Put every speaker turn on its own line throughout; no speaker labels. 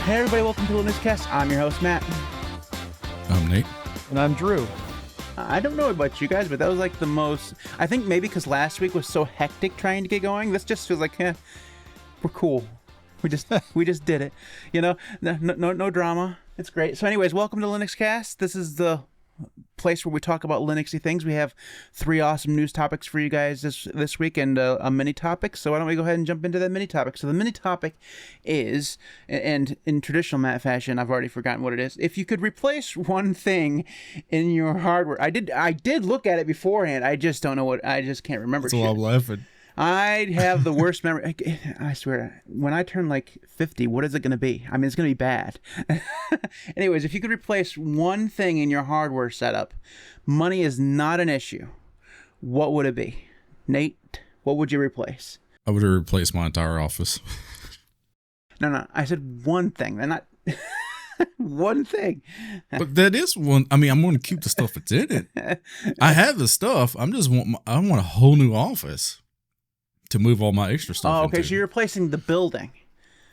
Hey everybody, welcome to the Nuggies. I'm your host, Matt.
I'm Nate.
And I'm Drew.
I don't know about you guys, but that was like the most... I think maybe because last week was so hectic trying to get going, this just feels like, we're cool. We just did it. You know, no drama. It's great. So anyways, welcome to Linuxcast. This is the place where we talk about Linuxy things. We have 3 awesome news topics for you guys this week and a mini topic. So why don't we go ahead and jump into that mini topic? So the mini topic is, and in traditional Matt fashion, I've already forgotten what it is. If you could replace one thing in your hardware, I did look at it beforehand. I just don't know what. I just can't remember.
That's why I'm laughing.
I have the worst memory. I swear, when I turn like 50, what is it going to be? I mean, it's going to be bad. Anyways, if you could replace one thing in your hardware setup, money is not an issue, what would it be? Nate, what would you replace?
I would have replaced my entire office.
No, I said one thing. They're not... one thing.
But that is one. I mean, I'm going to keep the stuff that's in it. I have the stuff. I want a whole new office to move all my extra stuff
Oh, okay.
into.
So you're replacing the building.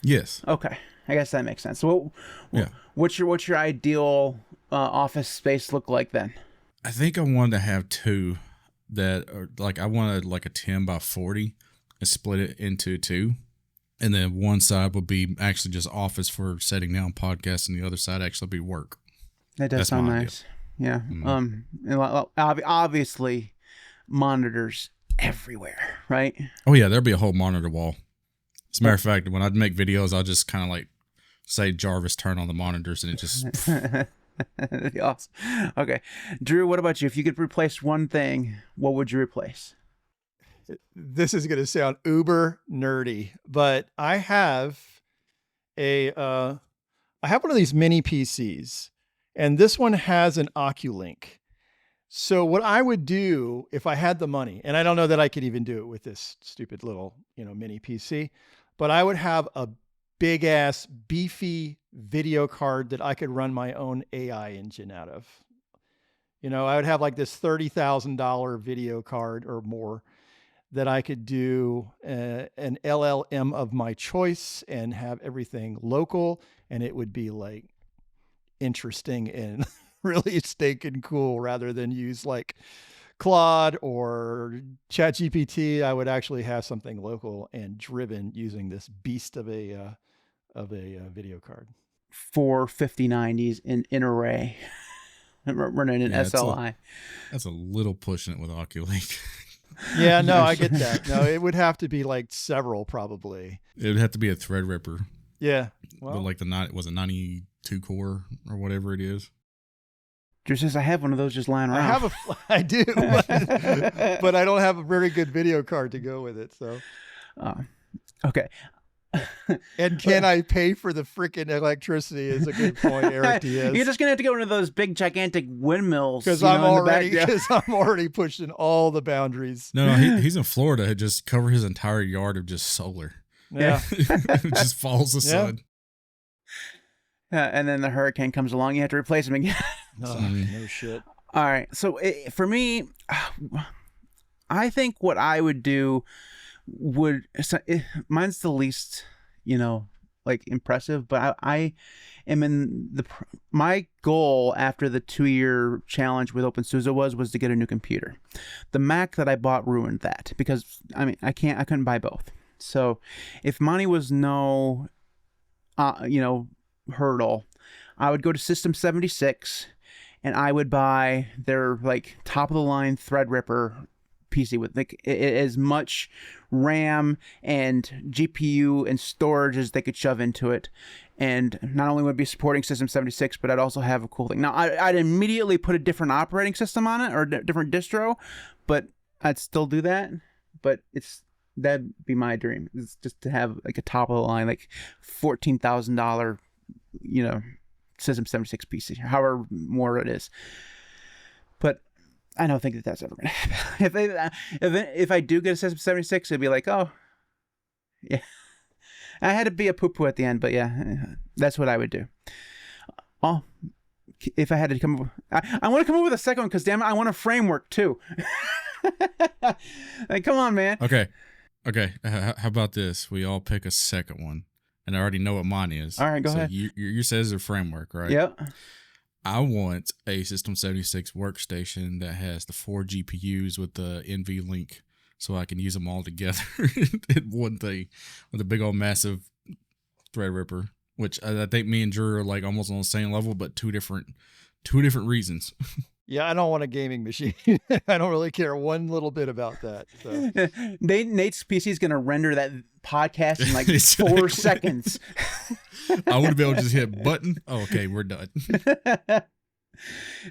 Yes.
Okay. I guess that makes sense. So what's your ideal office space look like then?
I think I wanted to have 2 that are like, I wanted like a 10 by 40 and split it into 2. And then one side would be actually just office for setting down podcasts, and the other side actually be work.
That does sound nice. Yeah.
Mm-hmm.
And obviously monitors everywhere, right?
Oh yeah, there'd be a whole monitor wall. As a matter of fact, when I'd make videos, I'll just kind of like say Jarvis turn on the monitors, and it just
That'd be awesome. Okay, Drew, what about you? If you could replace one thing, what would you replace?
This is going to sound uber nerdy, but I have one of these mini PCs, and this one has an Oculink. So what I would do if I had the money, and I don't know that I could even do it with this stupid little, mini PC, but I would have a big ass beefy video card that I could run my own AI engine out of. I would have like this $30,000 video card or more that I could do an LLM of my choice and have everything local, and it would be like interesting and really stinking cool rather than use like Claude or ChatGPT. I would actually have something local and driven using this beast of a video card.
4 5090s in array, running an SLI.
That's a little pushing it with Oculink.
Yeah, no, I get that. No, it would have to be like several probably.
It would have to be a Threadripper.
Yeah.
Well, but like was a 92 core or whatever it is.
Drew says, I have one of those just lying around.
I do, but I don't have a very good video card to go with it. So,
okay.
And can I pay for the freaking electricity is a good point, Eric Diaz.
You're just going to have to go into those big, gigantic windmills.
Because I'm already pushing all the boundaries.
No, he's in Florida. He just cover his entire yard of just solar.
Yeah.
It just follows the sun.
And then the hurricane comes along. You have to replace him again.
No shit.
All right. So for me, I think what I would do mine's the least, like impressive, but I am in my goal after the 2-year challenge with OpenSUSE was to get a new computer. The Mac that I bought ruined that because I couldn't buy both. So if money was no, hurdle, I would go to System 76 and I would buy their like top of the line Threadripper PC with like as much RAM and GPU and storage as they could shove into it. And not only would it be supporting System 76, but I'd also have a cool thing. Now, I'd immediately put a different operating system on it or a different distro, but I'd still do that. But that'd be my dream. It's just to have like a top of the line, like $14,000, System 76 PC, however more it is. But I don't think that's ever gonna happen. If I do get a System 76, it'd be like, oh, yeah. I had to be a poo-poo at the end, but yeah, that's what I would do. Oh, if I had to come up, I want to come up with a second one because damn it, I want a framework too. Like, come on, man.
Okay. How about this? We all pick a second one, and I already know what mine is.
All right, go ahead.
You says a framework, right?
Yep.
I want a System 76 workstation that has the 4 GPUs with the NVLink, so I can use them all together in one thing with a big old massive Threadripper. Which I think me and Drew are like almost on the same level, but two different reasons.
Yeah, I don't want a gaming machine. I don't really care one little bit about that. So.
Nate's PC is going to render that podcast in like
Exactly.
4 seconds.
I want to be able to just hit button. Oh, okay, we're done.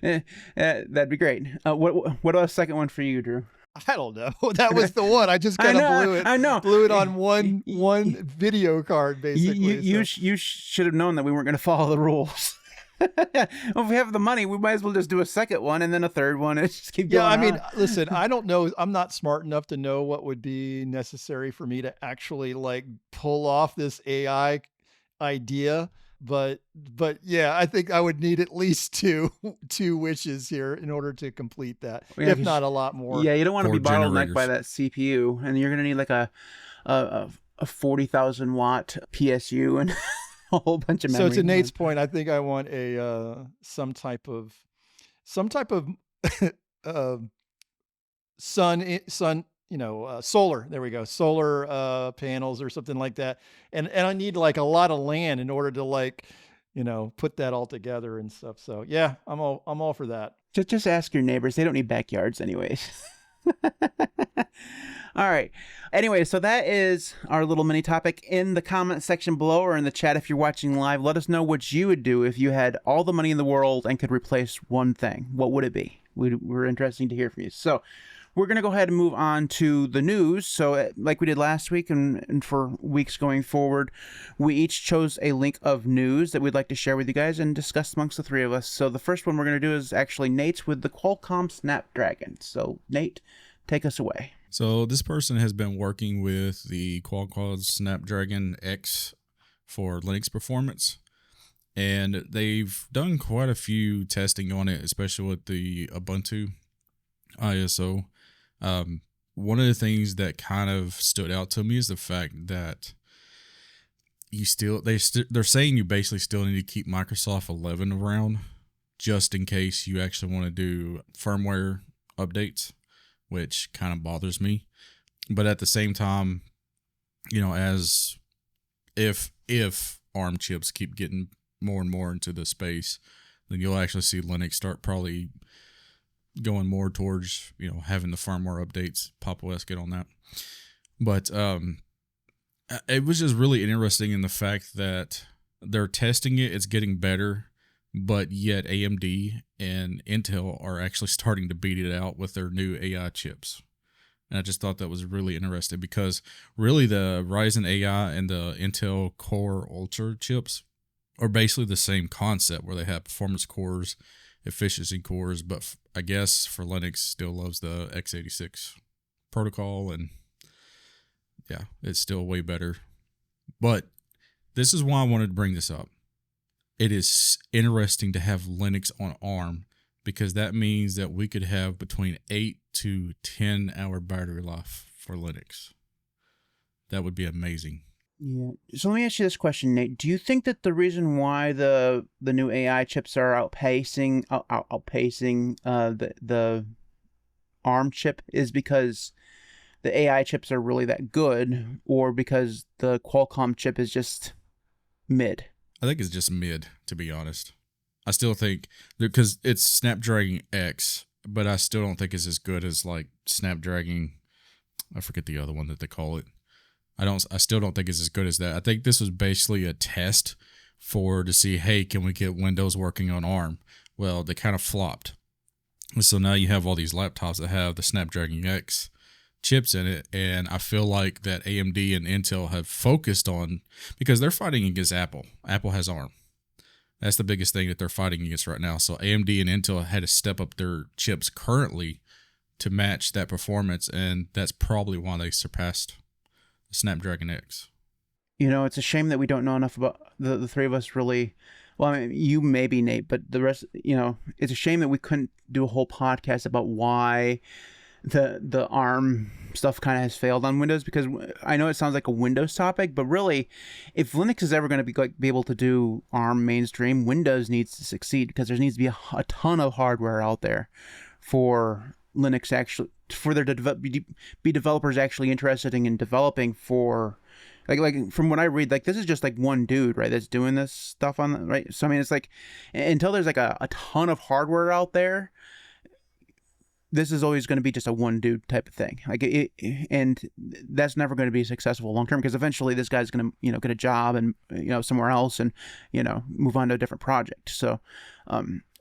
That'd be great. What about a second one for you, Drew?
I don't know. That was the one. I just kind of blew it.
I know.
Blew it on one video card, basically.
You should have known that we weren't going to follow the rules. Well, if we have the money, we might as well just do a second one and then a third one and just keep going.
Yeah, I mean,
on.
listen, I don't know. I'm not smart enough to know what would be necessary for me to actually like pull off this AI idea. But yeah, I think I would need at least two wishes here in order to complete that,
Yeah,
if not a lot more.
Yeah, you don't want to be
4
bottlenecked by
generators.
that CPU, and you're going to need like a 40,000 watt PSU and a whole bunch of memory.
So to Nate's point, I think I want a some type of sun, solar. There we go, solar panels or something like that. And I need like a lot of land in order to like, put that all together and stuff. So yeah, I'm all for that.
Just ask your neighbors. They don't need backyards anyways. All right. Anyway, so that is our little mini topic. In the comment section below or in the chat if you're watching live, let us know what you would do if you had all the money in the world and could replace one thing. What would it be? We're interested to hear from you. So we're going to go ahead and move on to the news. So like we did last week and for weeks going forward, we each chose a link of news that we'd like to share with you guys and discuss amongst the three of us. So the first one we're going to do is actually Nate's with the Qualcomm Snapdragon. So Nate, take us away.
So this person has been working with the Qualcomm Snapdragon X for Linux performance, and they've done quite a few testing on it, especially with the Ubuntu ISO. One of the things that kind of stood out to me is the fact that they're saying you basically still need to keep Microsoft 11 around just in case you actually want to do firmware updates, which kind of bothers me. But at the same time, as if ARM chips keep getting more and more into the space, then you'll actually see Linux start probably going more towards, having the firmware updates. Pop OS get on that. But it was just really interesting in the fact that they're testing it. It's getting better. But yet AMD and Intel are actually starting to beat it out with their new AI chips. And I just thought that was really interesting because really the Ryzen AI and the Intel Core Ultra chips are basically the same concept where they have performance cores, efficiency cores, but I guess for Linux still loves the x86 protocol, and yeah, it's still way better. But this is why I wanted to bring this up. It is interesting to have Linux on ARM because that means that we could have between 8 to 10 hour battery life for Linux. That would be amazing.
Yeah. So let me ask you this question, Nate. Do you think that the reason why the new AI chips are outpacing the ARM chip is because the AI chips are really that good, or because the Qualcomm chip is just mid?
I think it's just mid, to be honest. I still think, because it's Snapdragon X, but I still don't think it's as good as like Snapdragon, I forget the other one that they call it. I still don't think it's as good as that. I think this was basically a test to see, hey, can we get Windows working on ARM? Well, they kind of flopped. So now you have all these laptops that have the Snapdragon X chips in it, and I feel like that AMD and Intel have focused on, because they're fighting against Apple. Apple has ARM. That's the biggest thing that they're fighting against right now. So AMD and Intel had to step up their chips currently to match that performance, and that's probably why they surpassed the Snapdragon X.
It's a shame that we don't know enough about the three of us really. Well, I mean, you maybe, Nate, but the rest, it's a shame that we couldn't do a whole podcast about why the ARM stuff kind of has failed on Windows, because I know it sounds like a Windows topic, but really, if Linux is ever going to be able to do ARM mainstream, Windows needs to succeed, because there needs to be a ton of hardware out there for Linux actually, for there to be developers actually interested in developing for. Like from what I read, like this is just like one dude, right, that's doing this stuff on right. So I mean, it's like until there's like a ton of hardware out there, this is always going to be just a one dude type of thing. Like and that's never going to be successful long term, because eventually this guy's going to get a job and somewhere else and move on to a different project. So,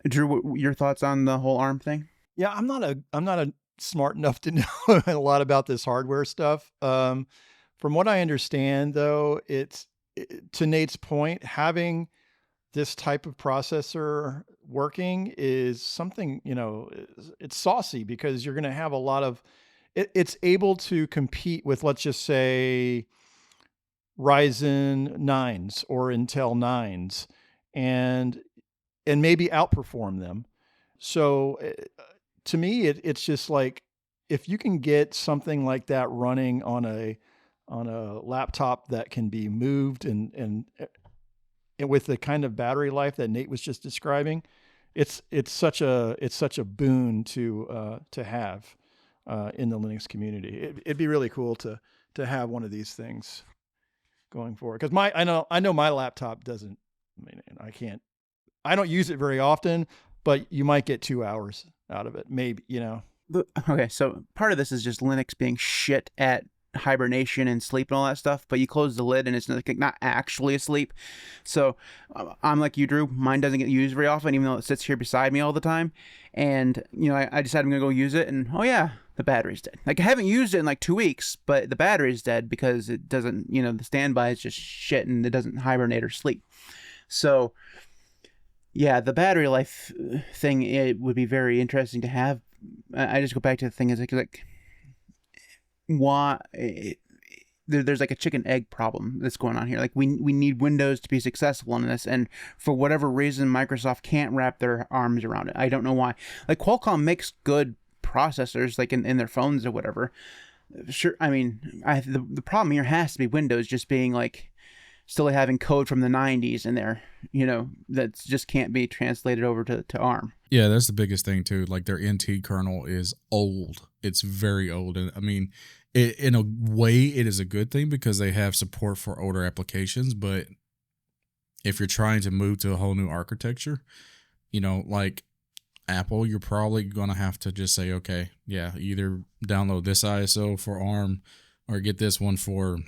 Drew, what your thoughts on the whole ARM thing?
Yeah, I'm not a smart enough to know a lot about this hardware stuff. From what I understand, though, to Nate's point, having this type of processor working is something, it's saucy, because you're going to have a lot of, it's able to compete with, let's just say, Ryzen 9s or Intel 9s and maybe outperform them. So to me, it's just like, if you can get something like that running on a laptop that can be moved and with the kind of battery life that Nate was just describing, it's such a boon to have in the Linux community. It'd be really cool to have one of these things going forward. Because I know my laptop doesn't. I don't use it very often, but you might get 2 hours out of it, maybe.
Okay, so part of this is just Linux being shit at hibernation and sleep and all that stuff, but you close the lid and it's not actually asleep. So I'm like you, Drew. Mine doesn't get used very often, even though it sits here beside me all the time. And I decided I'm gonna go use it, and oh yeah, the battery's dead. Like, I haven't used it in like 2 weeks, but the battery's dead because it doesn't, the standby is just shit and it doesn't hibernate or sleep. So yeah, the battery life thing, it would be very interesting to have. I just go back to the thing is like why there's like a chicken egg problem that's going on here. Like we need Windows to be successful in this, and for whatever reason Microsoft can't wrap their arms around it. I don't know why. Like, Qualcomm makes good processors, like in their phones or whatever. Sure, I mean, the problem here has to be Windows just being like still having code from the 90s in there, that just can't be translated over to ARM.
Yeah, that's the biggest thing too. Like, their NT kernel is old. It's very old. And I mean, in a way, it is a good thing because they have support for older applications. But if you're trying to move to a whole new architecture, like Apple, you're probably going to have to just say, okay, yeah, either download this ISO for ARM or get this one for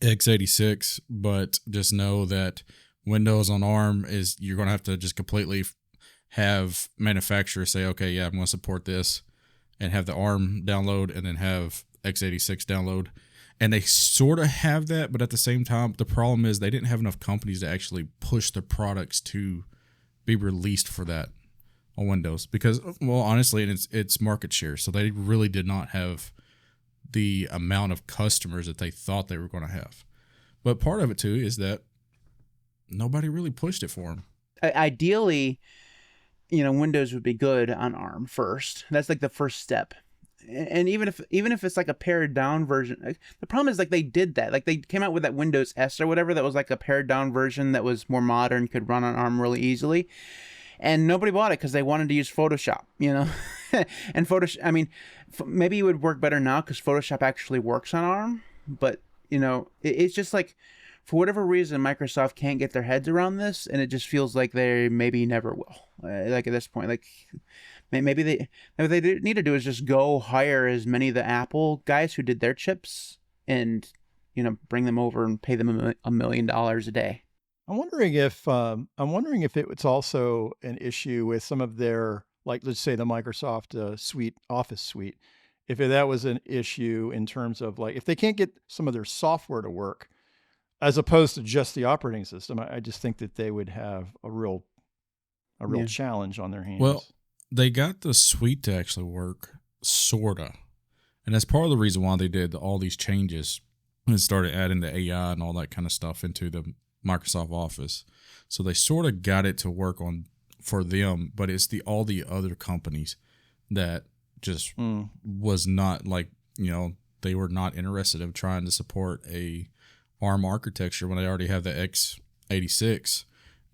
x86, but just know that Windows on ARM is, you're going to have to just completely have manufacturers say, okay, yeah, I'm going to support this, and have the ARM download and then have x86 download. And they sort of have that, but at the same time, the problem is they didn't have enough companies to actually push their products to be released for that on Windows, because, well, honestly, it's market share. So they really did not have the amount of customers that they thought they were going to have. But part of it too is that nobody really pushed it for them.
Ideally, Windows would be good on ARM first. That's like the first step. And even if it's like a pared down version, the problem is, like, they did that. Like, they came out with that Windows S or whatever that was like a pared down version that was more modern, could run on ARM really easily. And nobody bought it because they wanted to use Photoshop, and Photoshop, I mean, maybe it would work better now because Photoshop actually works on ARM. But, it's just like, for whatever reason, Microsoft can't get their heads around this. And it just feels like they maybe never will. Like, at this point, like, maybe what they need to do is just go hire as many of the Apple guys who did their chips and, bring them over and pay them $1 million a day.
I'm wondering if it's also an issue with some of their, like, let's say the Microsoft Office suite, if that was an issue in terms of, like, if they can't get some of their software to work, as opposed to just the operating system. I just think that they would have a real challenge on their hands.
Well, they got the suite to actually work, sorta, and that's part of the reason why they did all these changes and started adding the AI and all that kind of stuff into the Microsoft Office. So they sort of got it to work on for them, but it's all the other companies that just was not, like, they were not interested in trying to support a ARM architecture when they already have the x86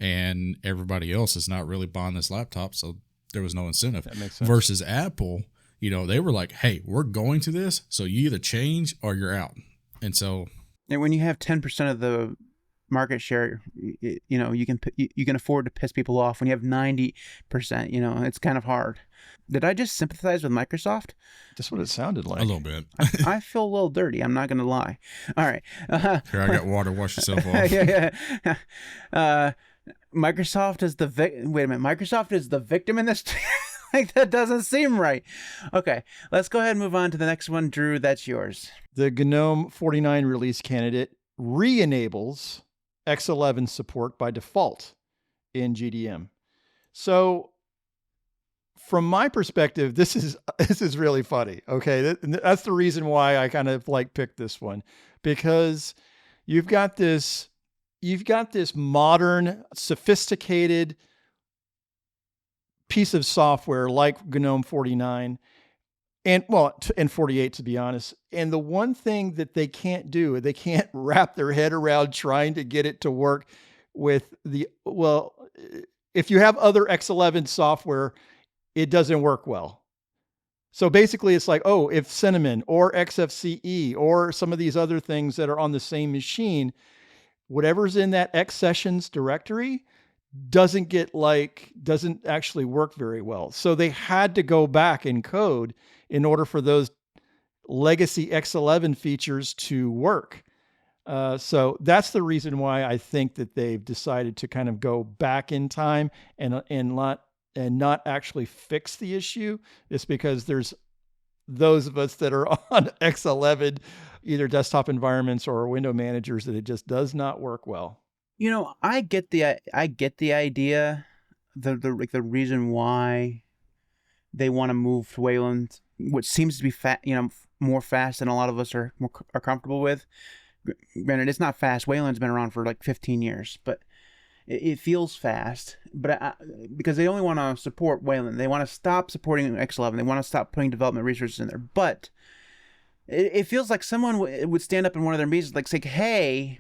and everybody else is not really buying this laptop. So there was no incentive.
That makes sense.
Versus Apple, they were like, hey, we're going to this. So you either change or you're out. And so.
And when you have 10% of the market share, you can afford to piss people off. When you have 90%, it's kind of hard. Did I just sympathize with Microsoft?
Just what it sounded like.
A little bit.
I feel a little dirty. I'm not going to lie. All right.
Here, I got water. Wash yourself off.
Yeah. Microsoft is the wait a minute. Microsoft is the victim in this. Like, that doesn't seem right. Okay, let's go ahead and move on to the next one. Drew, that's yours.
The GNOME 49 release candidate re-enables X11 support by default in GDM. So from my perspective, this is really funny. Okay, that's the reason why I kind of picked this one, because you've got this modern, sophisticated piece of software like GNOME 49 and 48, to be honest. And the one thing that they can't do, they can't wrap their head around trying to get it to work with if you have other X11 software, it doesn't work well. So basically it's like, if Cinnamon or XFCE or some of these other things that are on the same machine, whatever's in that X sessions directory doesn't actually work very well. So they had to go back in code in order for those legacy X11 features to work. So that's the reason why I think that they've decided to kind of go back in time and not actually fix the issue. It's because there's those of us that are on X11, either desktop environments or window managers, that it just does not work well.
I get the idea, the reason why they want to move to Wayland, which seems to be more fast than a lot of us are comfortable with. Granted, it's not fast. Wayland's been around for 15 years, but it feels fast. But because they only want to support Wayland, they want to stop supporting X11. They want to stop putting development resources in there. But it feels like someone would stand up in one of their meetings, say, "Hey,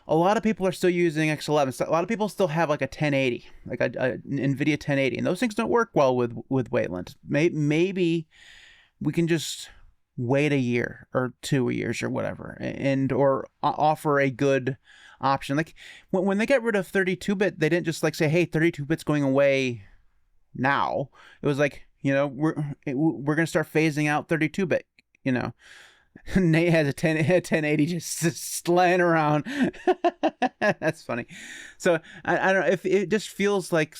a lot of people are still using X11. So a lot of people still have a 1080, a NVIDIA 1080, and those things don't work well with Wayland. Maybe we can just wait a year or 2 years or whatever, or offer a good option. When they get rid of 32-bit, they didn't just say, hey, 32-bit's going away now. It was we're going to start phasing out 32-bit, Nate has a 1080 just laying around. That's funny. So I don't know if it just feels like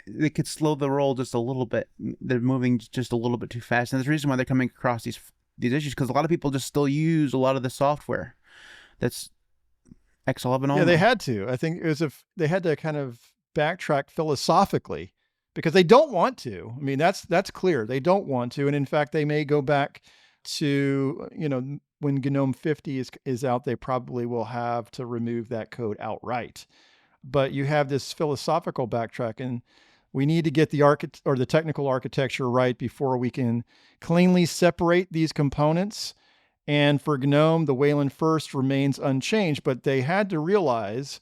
they could slow the roll just a little bit. They're moving just a little bit too fast, and there's a reason why they're coming across these issues, because a lot of people just still use a lot of the software that's X11 only.
Yeah, they had to. I think it was they had to kind of backtrack philosophically, because they don't want to. I mean, that's clear. They don't want to, and in fact, they may go back to, when GNOME 50 is out, they probably will have to remove that code outright. But you have this philosophical backtrack, and we need to get the technical architecture right before we can cleanly separate these components. And for GNOME, the Wayland first remains unchanged, but they had to realize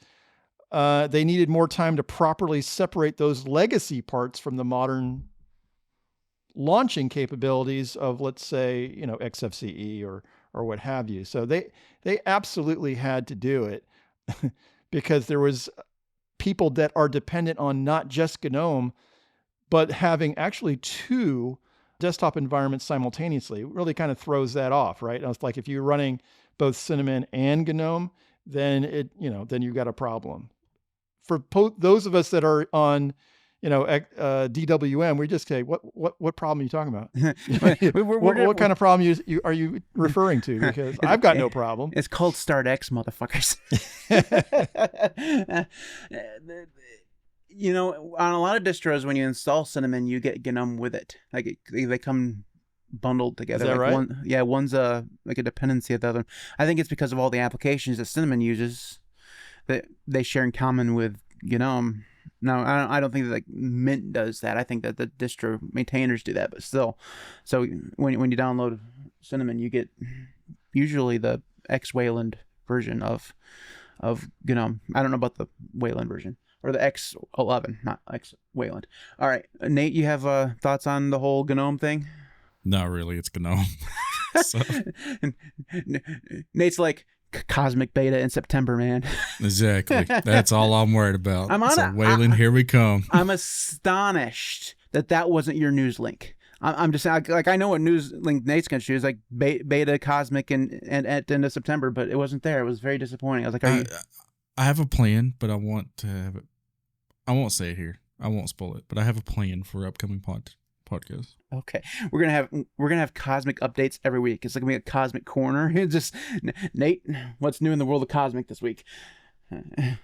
they needed more time to properly separate those legacy parts from the modern launching capabilities of, let's say, XFCE or what have you. So they absolutely had to do it because there was people that are dependent on not just GNOME, but having actually two desktop environments simultaneously. It really kind of throws that off, right? It's like if you're running both Cinnamon and GNOME, then then you've got a problem. For those of us that are on DWM, we just say, what problem are you talking about? what kind of problem are you referring to? Because I've got no problem.
It's called StartX, motherfuckers. On a lot of distros, when you install Cinnamon, you get GNOME with it. They come bundled together.
Is that right?
One's a dependency of the other. I think it's because of all the applications that Cinnamon uses that they share in common with GNOME. No, I don't think that Mint does that. I think that the distro maintainers do that, but still. So when you download Cinnamon, you get usually the X Wayland version of Gnome. I don't know about the Wayland version or the X11, not X Wayland. All right, Nate, you have thoughts on the whole Gnome thing?
Not really. It's Gnome. So,
Nate's like cosmic beta in September, man.
exactly. That's all I'm worried about.
I'm on
so Wayland, here we come.
I'm astonished that wasn't your news link. I'm just like, I know what news link Nate's gonna choose, like beta cosmic and at the end of September, but it wasn't there. It was very disappointing. I was like,
I have a plan, but I want to have it. I won't say it here. I won't spoil it, but I have a plan for upcoming podcast.
Okay, we're gonna have cosmic updates every week. It's like gonna be a cosmic corner. It's just Nate, what's new in the world of cosmic this week?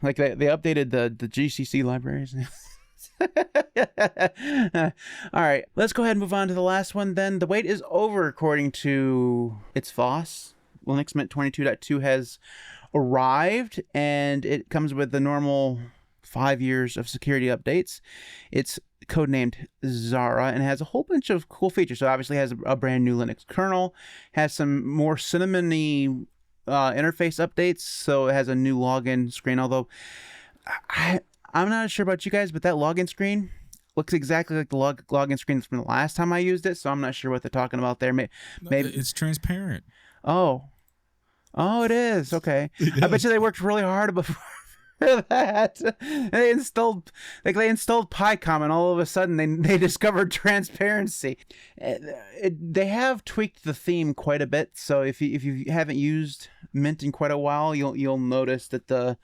Like they updated the GCC libraries. All right, let's go ahead and move on to the last one then. The wait is over according to its FOSS. Linux Mint 22.2 has arrived, and it comes with the normal 5 years of security updates. It's codenamed Zara and has a whole bunch of cool features. So obviously has a brand new Linux kernel, has some more cinnamony interface updates. So it has a new login screen, although I'm not sure about you guys, but that login screen looks exactly like the login screen from the last time I used it. So I'm not sure what they're talking about there. Maybe
it's transparent.
Oh, it is. Okay. I bet you they worked really hard before that. They installed PyCom, and all of a sudden they discovered transparency. They have tweaked the theme quite a bit. So if you haven't used Mint in quite a while, you'll notice that the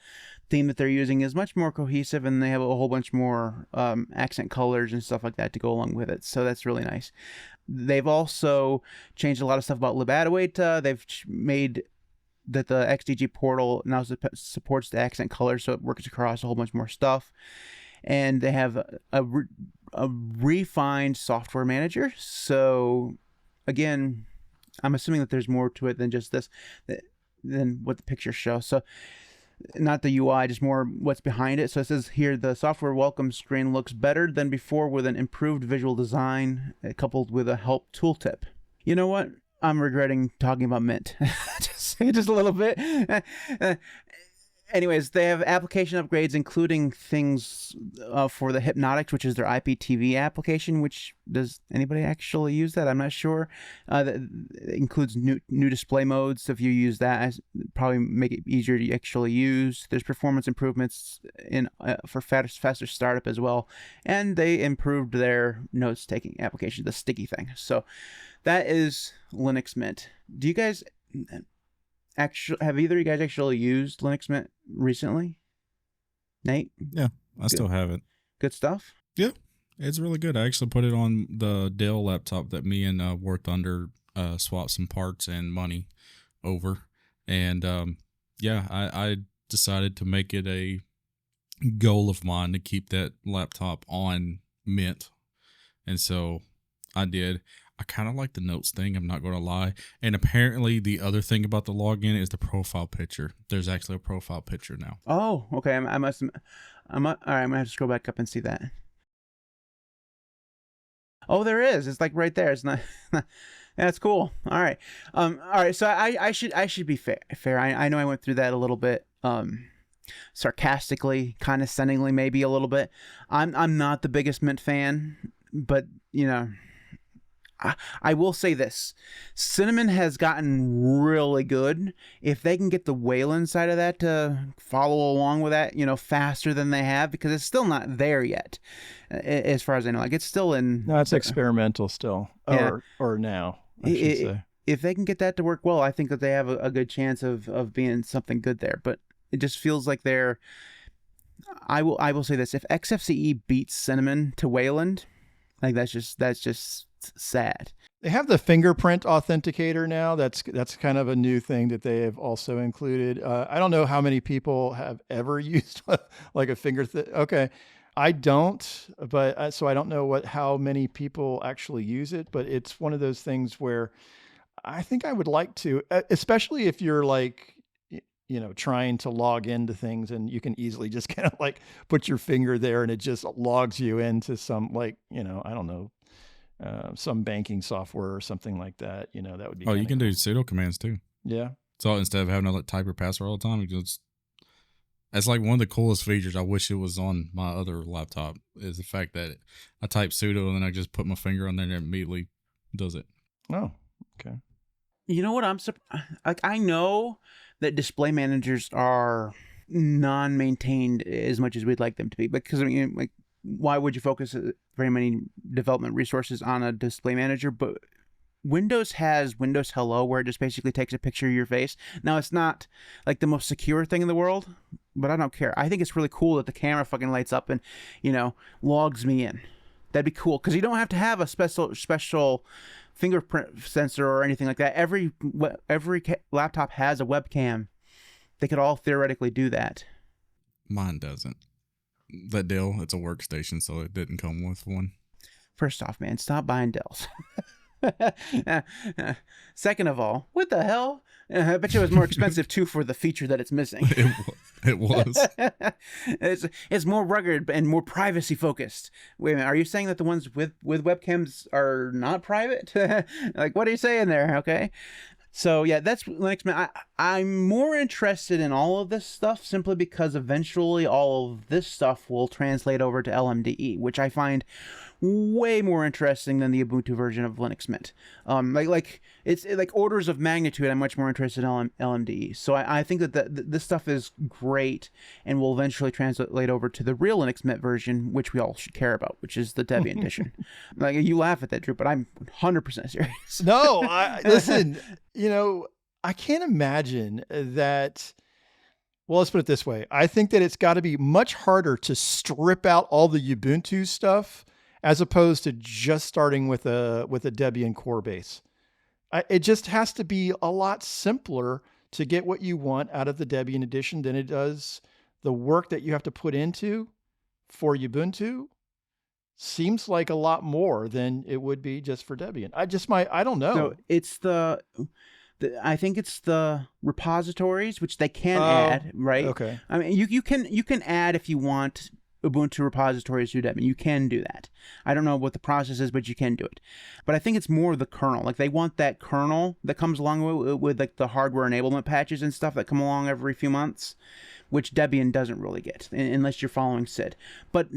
theme that they're using is much more cohesive, and they have a whole bunch more accent colors and stuff like that to go along with it. So that's really nice. They've also changed a lot of stuff about libadwaita. They've made that the XDG portal now supports the accent color, so it works across a whole bunch more stuff. And they have a refined software manager. So again, I'm assuming that there's more to it than just this, than what the pictures show. So not the UI, just more what's behind it. So it says here, the software welcome screen looks better than before with an improved visual design coupled with a help tooltip. You know what? I'm regretting talking about Mint. just a little bit. Anyways, they have application upgrades, including things for the Hypnotics, which is their IPTV application. Which, does anybody actually use that? I'm not sure. That includes new display modes. So if you use that, probably make it easier to actually use. There's performance improvements for faster startup as well, and they improved their notes taking application, the sticky thing. So that is Linux Mint. Do you guys have either of you guys actually used Linux Mint recently? Nate?
Yeah, I still have it.
Good stuff?
Yeah, it's really good. I actually put it on the Dell laptop that me and War Thunder swapped some parts and money over. And I decided to make it a goal of mine to keep that laptop on Mint. And so I did. I kind of like the notes thing, I'm not going to lie. And apparently the other thing about the login is the profile picture. There's actually a profile picture now.
Oh, okay. All right, I'm going to have to scroll back up and see that. Oh, there is. It's like right there. It's not. That's cool. All right. All right. So I should be fair. I know I went through that a little bit, sarcastically, condescendingly, maybe a little bit. I'm not the biggest Mint fan, but you know, I will say this. Cinnamon has gotten really good. If they can get the Wayland side of that to follow along with that, faster than they have, because it's still not there yet, as far as I know. Like, it's still in...
No, it's experimental still.
Yeah.
Or now, I should say.
If they can get that to work well, I think that they have a good chance of being something good there. But it just feels like they're... I will say this. If XFCE beats Cinnamon to Wayland, like that's just sad.
They have the fingerprint authenticator now. That's kind of a new thing that they have also included. I don't know how many people have ever used like a okay. I don't, but so I don't know how many people actually use it, but it's one of those things where I think I would like to, especially if you're like, trying to log into things and you can easily just kind of like put your finger there and it just logs you into some I don't know, some banking software or something like that. That would be.
Oh, you
kinda
can
cool.
do sudo commands too.
Yeah.
So instead of having to type your password all the time, you just that's like one of the coolest features. I wish it was on my other laptop is the fact that I type sudo and then I just put my finger on there and it immediately does it.
Oh, okay.
You know what? Like, I know that display managers are non-maintained as much as we'd like them to be, because I mean, like, why would you focus very many development resources on a display manager? But Windows has Windows Hello, where it just basically takes a picture of your face. Now, it's not like the most secure thing in the world, but I don't care. I think it's really cool that the camera fucking lights up and, logs me in. That'd be cool, because you don't have to have a special fingerprint sensor or anything like that. Every laptop has a webcam. They could all theoretically do that.
Mine doesn't. That Dell, it's a workstation, so it didn't come with one.
First off, man, stop buying Dells. Second of all, what the hell? I bet you it was more expensive too for the feature that it's missing.
It was.
It's more rugged and more privacy focused. Wait a minute, are you saying that the ones with webcams are not private? Like, what are you saying there? Okay. So yeah, that's Linux Mint. I'm more interested in all of this stuff simply because eventually all of this stuff will translate over to LMDE, which I find way more interesting than the Ubuntu version of Linux Mint. Like it's like orders of magnitude. I'm much more interested in LMDE. So I think that this stuff is great and will eventually translate over to the real Linux Mint version, which we all should care about, which is the Debian edition. Like, you laugh at that, Drew, but I'm 100% serious.
No, listen. I can't imagine that. Well, let's put it this way. I think that it's got to be much harder to strip out all the Ubuntu stuff as opposed to just starting with a Debian core base. It just has to be a lot simpler to get what you want out of the Debian edition than it does the work that you have to put into for Ubuntu. Seems like a lot more than it would be just for Debian. I don't know.
So it's I think it's the repositories, which they can add, right?
Okay.
I mean, you can add, if you want, Ubuntu repositories to Debian. You can do that. I don't know what the process is, but you can do it. But I think it's more the kernel. Like, they want that kernel that comes along with like the hardware enablement patches and stuff that come along every few months, which Debian doesn't really get unless you're following SID. But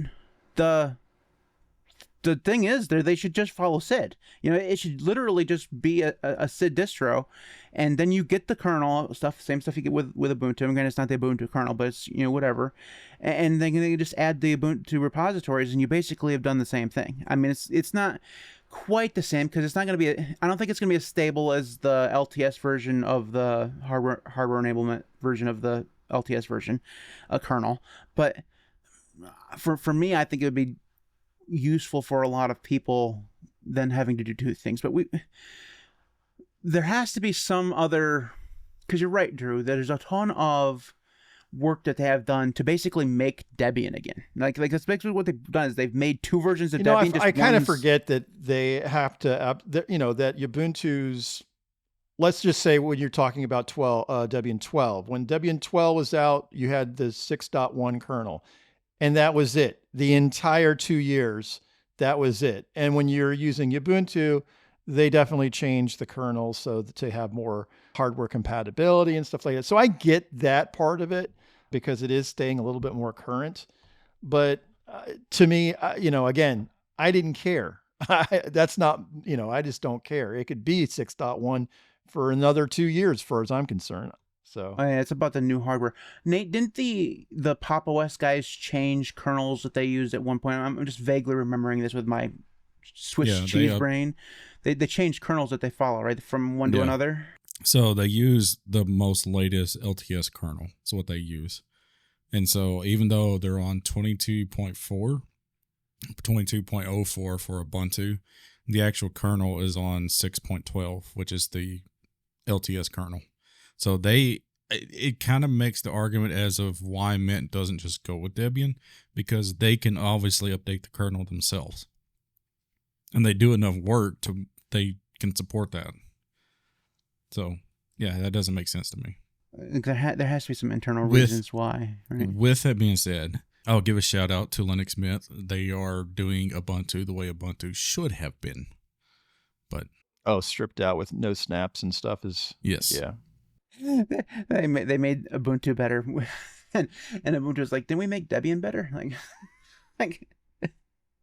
the thing is, they should just follow SID. It should literally just be a SID distro, and then you get the kernel stuff, same stuff you get with Ubuntu. Again, it's not the Ubuntu kernel, but it's whatever. And then they just add the Ubuntu repositories, and you basically have done the same thing. I mean, it's not quite the same because it's not going to be. I don't think it's going to be as stable as the LTS version of the hardware enablement version of the LTS version, a kernel. But for me, I think it would be useful for a lot of people than having to do two things. But there has to be some other, because you're right, Drew, there's a ton of work that they have done to basically make Debian again. Like that's basically what they've done is they've made two versions of Debian.
I kind of forget that they have to, that Ubuntu's, let's just say when you're talking about Debian 12, when Debian 12 was out, you had the 6.1 kernel. And that was it. The entire 2 years, that was it. And when you're using Ubuntu, they definitely changed the kernel so to have more hardware compatibility and stuff like that. So I get that part of it because it is staying a little bit more current. But to me, again, I didn't care. That's not, I just don't care. It could be 6.1 for another 2 years, as far as I'm concerned. So
it's about the new hardware. Nate, didn't the Pop! OS guys change kernels that they used at one point? I'm just vaguely remembering this with my Swiss cheese brain. They changed kernels that they follow, right, from one to another.
So they use the most latest LTS kernel. That's what they use. And so even though they're on 22.04 for Ubuntu, the actual kernel is on 6.12, which is the LTS kernel. So it kind of makes the argument as of why Mint doesn't just go with Debian, because they can obviously update the kernel themselves. And they do enough work they can support that. So, yeah, that doesn't make sense to me.
There has to be some internal reasons why. Right?
With that being said, I'll give a shout out to Linux Mint. They are doing Ubuntu the way Ubuntu should have been. But
stripped out with no snaps and stuff is
yes.
Yeah.
They made Ubuntu better, and Ubuntu was like, didn't we make Debian better? Like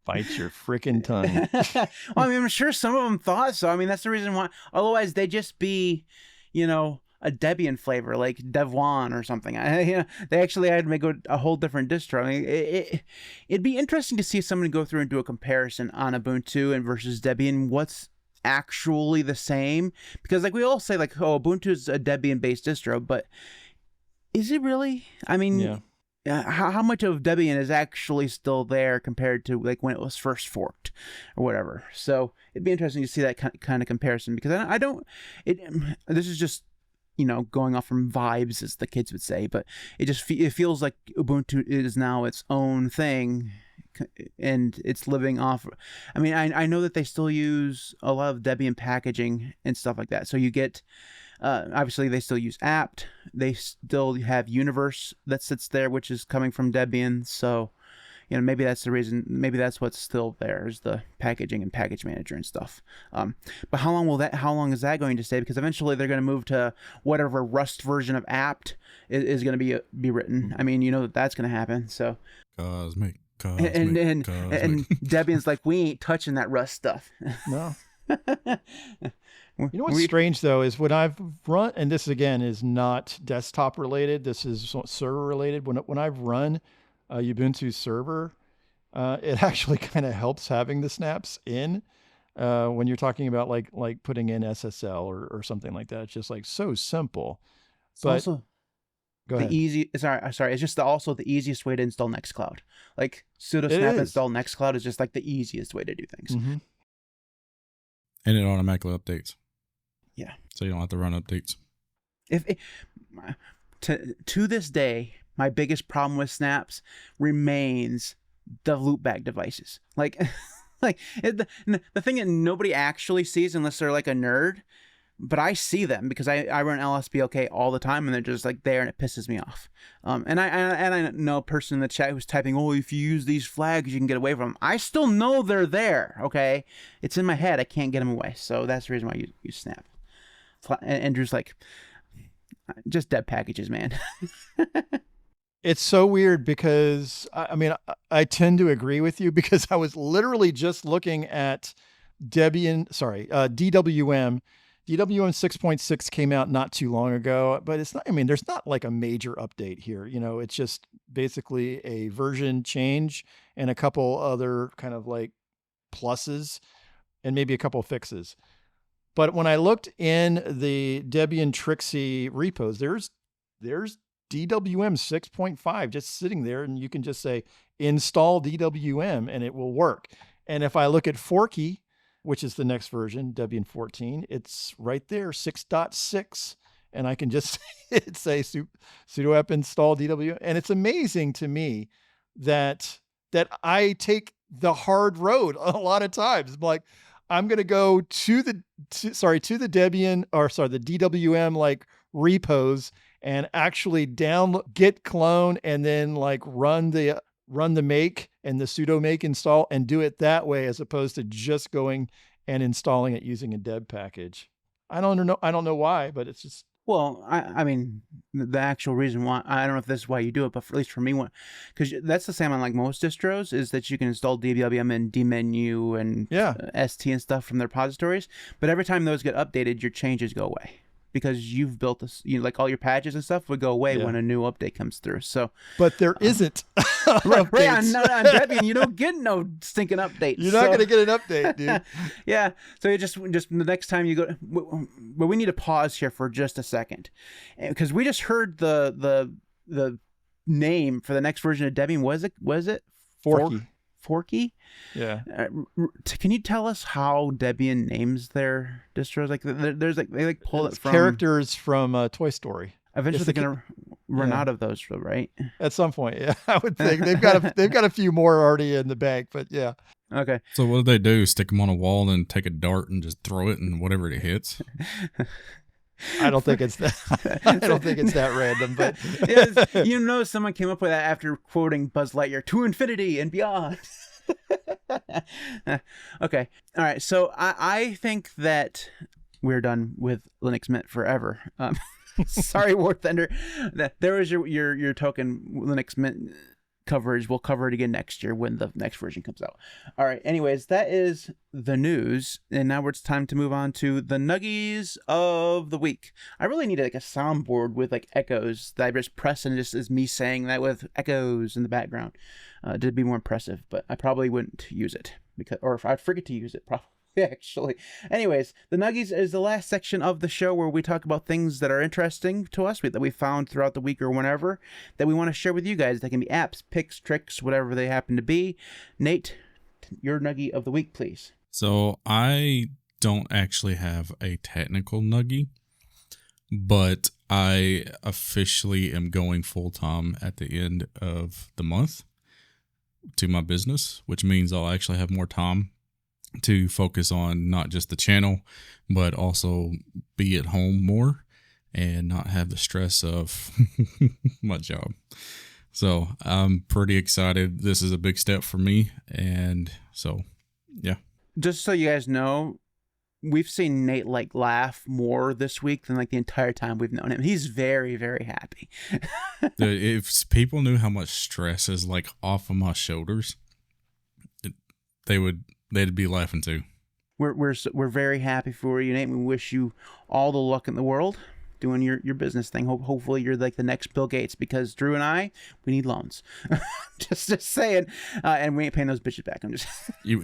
Bite your freaking tongue.
Well, I mean, I'm sure some of them thought so. I mean, that's the reason why. Otherwise, they'd just be, a Debian flavor like Devuan or something. They actually had to make a whole different distro. I mean, it'd be interesting to see someone go through and do a comparison on Ubuntu and versus Debian. What's actually the same? Because like we all say, like, oh, Ubuntu is a Debian-based distro, but is it really? I mean.
Yeah.
How much of Debian is actually still there compared to like when it was first forked or whatever? So it'd be interesting to see that kind of comparison, because I don't. This is just going off from vibes, as the kids would say, but it feels like Ubuntu is now its own thing, and it's living off. I mean, I know that they still use a lot of Debian packaging and stuff like that. So you get. Obviously, they still use apt. They still have universe that sits there, which is coming from Debian. So, maybe that's the reason. Maybe that's what's still there, is the packaging and package manager and stuff. But how long is that going to stay? Because eventually they're going to move to whatever Rust version of apt is going to be written. I mean, that's going to happen. So,
Cosmic.
And Debian's like, we ain't touching that Rust stuff.
No. You know what's strange, though, is when I've run, and this again is not desktop related, this is server related. When I've run a Ubuntu server, it actually kind of helps having the snaps in when you're talking about like putting in SSL or something like that. It's just like so simple. But
also
go ahead.
Sorry. It's just also the easiest way to install Nextcloud. Like sudo snap install Nextcloud is just like the easiest way to do things.
Mm-hmm.
And it automatically updates.
Yeah.
So you don't have to run updates.
To this day, my biggest problem with snaps remains the loopback devices. Like the thing that nobody actually sees unless they're like a nerd, but I see them because I run LSBLK all the time, and they're just like there, and it pisses me off. And I know a person in the chat who's typing, "Oh, if you use these flags, you can get away from them." I still know they're there. Okay, it's in my head. I can't get them away. So that's the reason why I use Snap. And Andrew's like, just deb packages, man.
It's so weird because I mean, I tend to agree with you, because I was literally just looking at DWM. DWM 6.6 came out not too long ago, but it's not, I mean, there's not like a major update here. It's just basically a version change and a couple other kind of like pluses and maybe a couple fixes. But when I looked in the Debian Trixie repos, there's DWM 6.5 just sitting there, and you can just say install DWM and it will work. And if I look at Forky, which is the next version, Debian 14, it's right there, 6.6. And I can just say sudo apt install DWM. And it's amazing to me that I take the hard road a lot of times. Like, I'm going to go to the Debian, the DWM like repos, and actually git clone and then like run the make and the sudo make install and do it that way, as opposed to just going and installing it using a deb package. I don't know why, but it's just.
Well, I mean, the actual reason why, I don't know if this is why you do it, but at least for me, because that's the same on like most distros, is that you can install DWM and dmenu and ST and stuff from the repositories. But every time those get updated, your changes go away, because you've built this, like all your patches and stuff would go away when a new update comes through. So,
but there isn't.
Right on Debian, you don't get no stinking updates.
You're not going to get an update, dude.
Yeah. So you just the next time you go, but we need to pause here for just a second, because we just heard the name for the next version of Debian. Was it
Forky?
Forky?
Yeah.
Can you tell us how Debian names their distros? Like, there's like they like pull it from
characters from Toy Story.
Eventually, they're gonna run out of those, right?
At some point, yeah. I would think they've got a few more already in the bank, but yeah.
Okay.
So what do they do? Stick them on a wall and take a dart and just throw it, and whatever it hits.
I don't think it's that. I don't think it's that random, but
Someone came up with that after quoting Buzz Lightyear, to infinity and beyond. Okay. All right. So I think that we're done with Linux Mint forever. Sorry, War Thunder. There was your token Linux Mint coverage. We'll cover it again next year when the next version comes out. All right. Anyways, that is the news. And now it's time to move on to the Nuggies of the week. I really need like a soundboard with like echoes that I just press and just is me saying that with echoes in the background to be more impressive. But I probably wouldn't use it or if I'd forget to use it, probably. Actually. Anyways, the Nuggies is the last section of the show where we talk about things that are interesting to us, that we found throughout the week or whenever, that we want to share with you guys. That can be apps, picks, tricks, whatever they happen to be. Nate, your Nuggie of the week, please.
So I don't actually have a technical Nuggie, but I officially am going full-time at the end of the month to my business, which means I'll actually have more time to focus on not just the channel, but also be at home more and not have the stress of my job. So I'm pretty excited. This is a big step for me. And so, yeah. Just
so you guys know, we've seen Nate like laugh more this week than like the entire time we've known him. He's very, very happy.
If people knew how much stress is like off of my shoulders, they'd be laughing too.
We're very happy for you, Nate. We wish you all the luck in the world doing your business thing. Hopefully you're like the next Bill Gates, because Drew and I, we need loans. just saying. And we ain't paying those bitches back. I'm just
you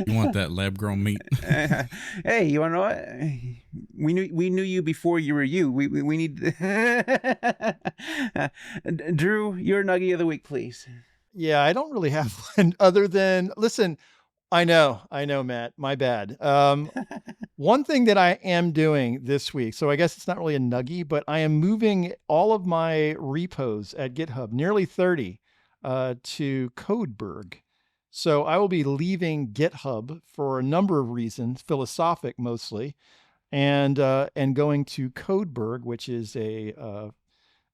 want that lab grown meat?
Hey, you wanna know what? We knew you before you were you. We need Drew, your Nuggie of the week, please.
Yeah, I don't really have one other than, listen, I know, Matt, my bad. One thing that I am doing this week, so I guess it's not really a Nuggie, but I am moving all of my repos at GitHub, nearly 30, to Codeberg. So I will be leaving GitHub for a number of reasons, philosophic mostly, and going to Codeberg, which is a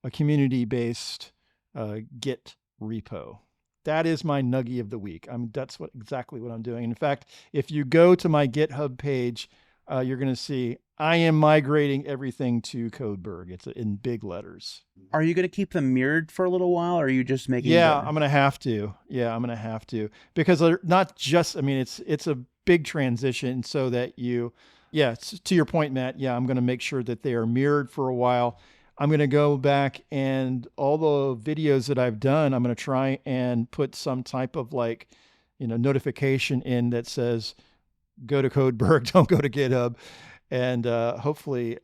community-based Git repo. That is my Nuggie of the week. That's exactly what I'm doing. In fact, if you go to my GitHub page, you're going to see I am migrating everything to Codeberg. It's in big letters.
Are you going to keep them mirrored for a little while, or are you just making?
Yeah, I'm going to have to. Because they're not just. I mean, it's a big transition, so that to your point, Matt. Yeah, I'm going to make sure that they are mirrored for a while. I'm going to go back and all the videos that I've done, I'm going to try and put some type of notification in that says, go to Codeberg, don't go to GitHub. And hopefully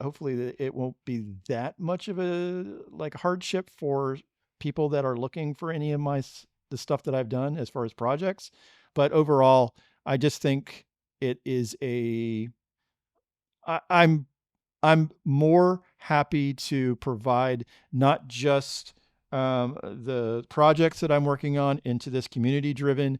it won't be that much of a hardship for people that are looking for any of the stuff that I've done as far as projects. But overall, I just think it is I'm more happy to provide not just the projects that I'm working on into this community-driven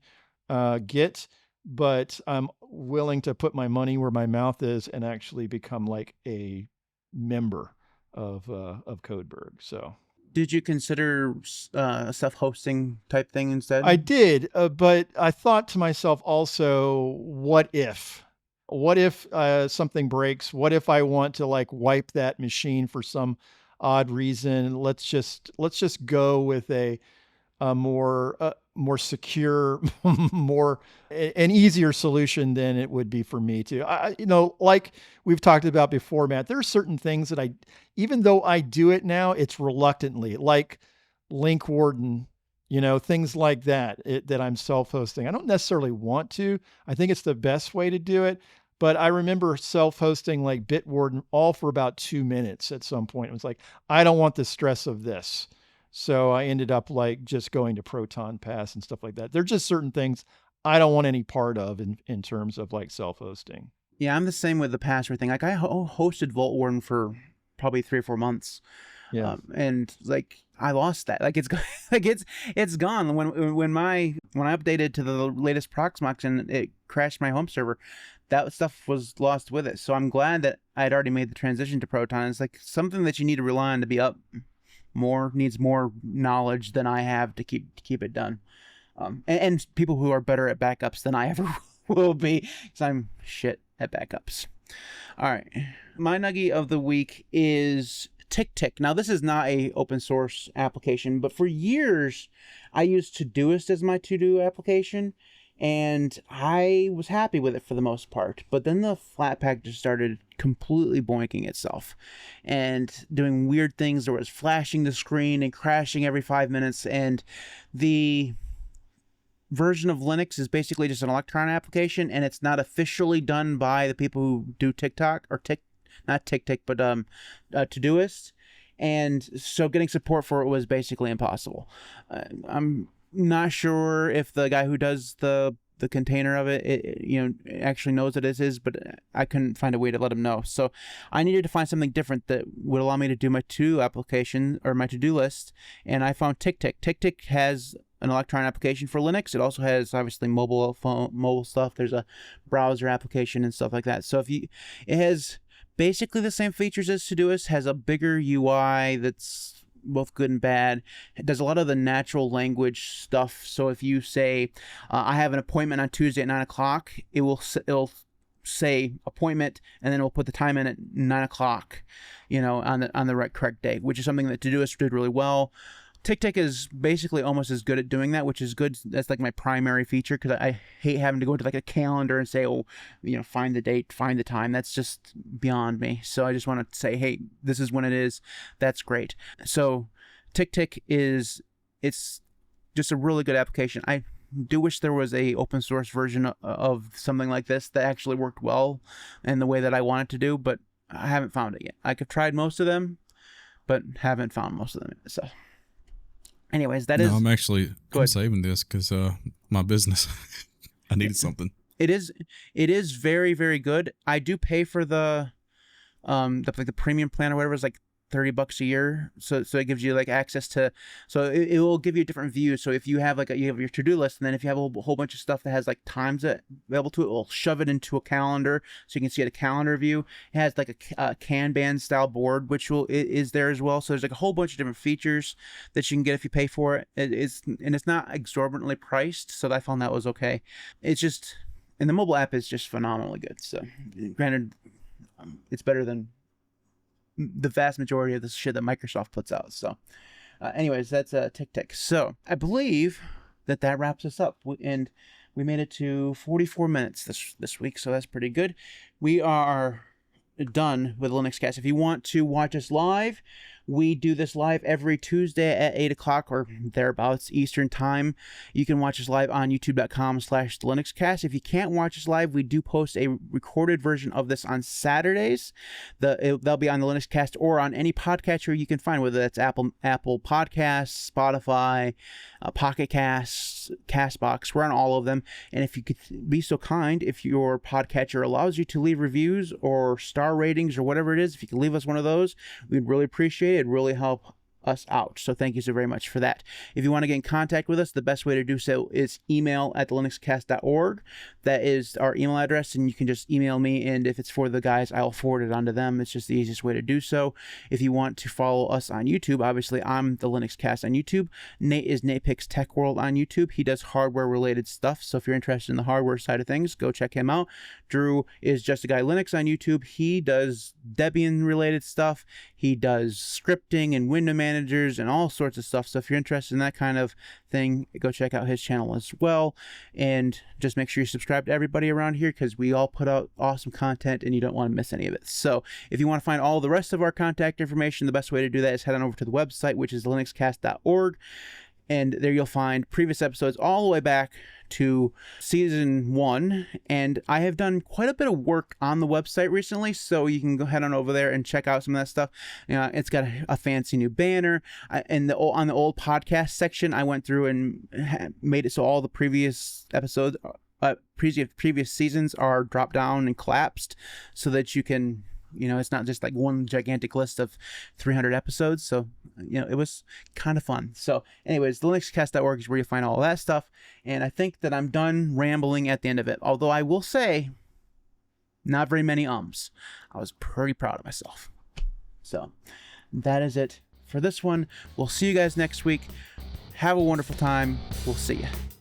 Git, but I'm willing to put my money where my mouth is and actually become like a member of Codeberg. So,
did you consider a self-hosting type thing instead?
I did, but I thought to myself also, what if? What if something breaks? What if I want to wipe that machine for some odd reason? Let's just go with a more secure, an easier solution than it would be for me to. Like we've talked about before, Matt, there are certain things that even though I do it now, it's reluctantly, like Link Warden, things like that, that I'm self-hosting. I don't necessarily want to. I think it's the best way to do it. But I remember self-hosting like Bitwarden all for about 2 minutes at some point. It was like, I don't want the stress of this. So I ended up just going to Proton Pass and stuff like that. There are just certain things I don't want any part of in terms of self-hosting.
Yeah, I'm the same with the password thing. I hosted Vault Warden for probably 3 or 4 months.
Yeah.
And like I lost that. Like it's like it's gone. When I updated to the latest Proxmox and it crashed my home server, that stuff was lost with it. So I'm glad that I had already made the transition to Proton. It's like something that you need to rely on to be up more, needs more knowledge than I have to keep it done. And people who are better at backups than I ever will be, because I'm shit at backups. All right, my Nuggie of the week is TickTick. Now, this is not a open source application, but for years I used Todoist as my to-do application, and I was happy with it for the most part. But then the Flatpak just started completely boinking itself and doing weird things. There was flashing the screen and crashing every 5 minutes, and the version of Linux is basically just an Electron application, and it's not officially done by the people who do TikTok or not TickTick, but Todoist. And so getting support for it was basically impossible. I'm not sure if the guy who does the container of it, actually knows that it is, but I couldn't find a way to let him know. So I needed to find something different that would allow me to do my to-do application or my to-do list, and I found TickTick. TickTick has an Electron application for Linux. It also has obviously mobile stuff. There's a browser application and stuff like that. So it has basically the same features as Todoist, has a bigger UI that's both good and bad. It does a lot of the natural language stuff. So if you say, I have an appointment on Tuesday at 9 o'clock, it'll say appointment, and then it'll put the time in at 9 o'clock, on the correct day, which is something that Todoist did really well. TickTick is basically almost as good at doing that, which is good. That's like my primary feature, because I hate having to go to like a calendar and say, find the date, find the time. That's just beyond me. So I just want to say, hey, this is when it is. That's great. So TickTick it's just a really good application. I do wish there was a open source version of something like this that actually worked well in the way that I want it to do, but I haven't found it yet. I've tried most of them, but haven't found most of them. So anyways,
I'm saving this because my business. I needed something.
It is very, very good. I do pay for the premium plan or whatever. It's like $30 a year. So it gives you like access to, so it will give you different views. So if you have you have your to-do list, and then if you have a whole bunch of stuff that has like times available to it, will shove it into a calendar so you can see a calendar view. It has like a Kanban style board, which is there as well. So there's like a whole bunch of different features that you can get if you pay for it. It's not exorbitantly priced, so I found that was okay. It's just, and the mobile app is just phenomenally good. So granted, it's better than the vast majority of the shit that Microsoft puts out. So anyways, that's TickTick. So I believe that wraps us up, and we made it to 44 minutes this week, so that's pretty good. We are done with Linux Cast. If you want to watch us live, we do this live every Tuesday at 8 o'clock or thereabouts Eastern time. You can watch us live on youtube.com/LinuxCast. If you can't watch us live, we do post a recorded version of this on Saturdays. They'll be on the Linux Cast or on any podcatcher you can find, whether that's Apple Podcasts, Spotify, Pocket Casts, Castbox. We're on all of them. And if you could be so kind, if your podcatcher allows you to leave reviews or star ratings or whatever it is, if you could leave us one of those, we'd really appreciate it. It'd really help us out. So thank you so very much for that. If you want to get in contact with us, the best way to do so is email at thelinuxcast.org. That is our email address, and you can just email me, and if it's for the guys, I'll forward it on to them. It's just the easiest way to do so. If you want to follow us on YouTube, obviously I'm the Linux Cast on YouTube. Nate is Nate Picks Tech World on YouTube. He does hardware related stuff, so if you're interested in the hardware side of things, go check him out. Drew is Just a Guy Linux on YouTube. He does Debian related stuff. He does scripting and window managers and all sorts of stuff. So if you're interested in that kind of thing, go check out his channel as well. And just make sure you subscribe to everybody around here, because we all put out awesome content and you don't want to miss any of it. So if you want to find all the rest of our contact information, the best way to do that is head on over to the website, which is linuxcast.org. And there you'll find previous episodes all the way back to season 1. And I have done quite a bit of work on the website recently, so you can go head on over there and check out some of that stuff. It's got a fancy new banner. On the old podcast section, I went through and made it so all the previous episodes, previous seasons are dropped down and collapsed, so that you can You know, it's not just like one gigantic list of 300 episodes. So, you know, it was kind of fun. So anyways, linuxcast.org is where you find all of that stuff. And I think that I'm done rambling at the end of it. Although I will say, not very many ums. I was pretty proud of myself. So that is it for this one. We'll see you guys next week. Have a wonderful time. We'll see you.